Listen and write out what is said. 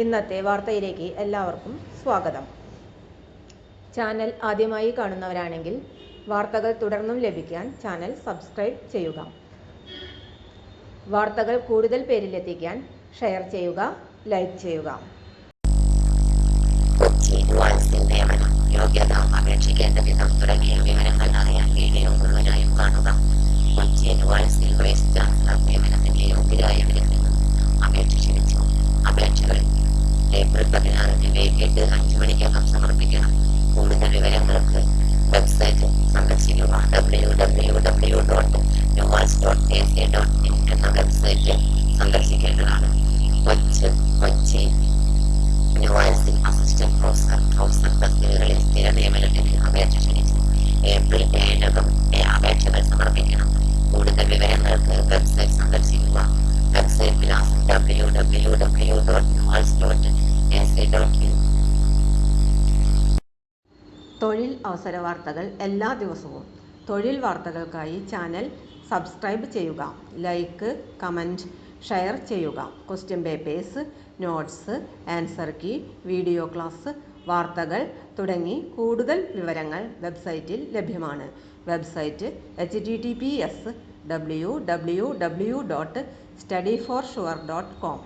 ഇന്നത്തെ വാർത്തയിലേക്ക് എല്ലാവർക്കും സ്വാഗതം. ചാനൽ ആദ്യമായി കാണുന്നവരാണെങ്കിൽ വാർത്തകൾ തുടർന്നും ലഭിക്കാൻ ചാനൽ സബ്സ്ക്രൈബ് ചെയ്യുക. വാർത്തകൾ കൂടുതൽ പേരിലെത്തിക്കാൻ ഷെയർ ചെയ്യുക, ലൈക്ക് ചെയ്യുക. കൊച്ചി വൈസിൽ നിയമനം, യോഗ്യത, അപേക്ഷിക്കേണ്ട വിധം തുടങ്ങിയ വിവരങ്ങൾ അറിയാൻ വീഡിയോ മുഴുവനായും കാണുക. കൊച്ചി വൈസിൽ വൈസ് ചാൻസലർ നിയമനത്തിന് യോഗ്യരായവരിൽ നിന്നും അപേക്ഷ ക്ഷണിച്ചു. അപേക്ഷകൾ ഏപ്രിൽ 16 വൈകിട്ട് 5 മണിക്കകം സമർപ്പിക്കണം. കൂടുതൽ വിവരങ്ങൾക്ക് വെബ്സൈറ്റ് സന്ദർശിക്കുക. www.nuwals.ac.in എന്ന വെബ്സൈറ്റ് സന്ദർശിക്കേണ്ടതാണ്. കൊച്ചി ന്യൂവാൽസിൽ അസിസ്റ്റന്റ് പ്രൊഫസർ തസ്തികകളിൽ സ്ഥിര നിയമനത്തിന് അപേക്ഷ ക്ഷണിച്ചു. ഏപ്രിൽ 7-നകം അപേക്ഷകൾ സമർപ്പിക്കണം. കൂടുതൽ വിവരങ്ങൾക്ക് വെബ്സൈറ്റ് സന്ദർശിക്കുക. വെബ്സൈറ്റ് വിലാസം www.nuwals.ac.in. തൊഴിൽ അവസര വാർത്തകൾ എല്ലാ ദിവസവും. തൊഴിൽ വാർത്തകൾക്കായി ചാനൽ സബ്സ്ക്രൈബ് ചെയ്യുക. ലൈക്ക്, കമൻറ്റ്, ഷെയർ ചെയ്യുക. Question papers, notes, answer key, video class, വാർത്തകൾ തുടങ്ങി കൂടുതൽ വിവരങ്ങൾ വെബ്സൈറ്റിൽ ലഭ്യമാണ്. Website https://www.studyforsure.com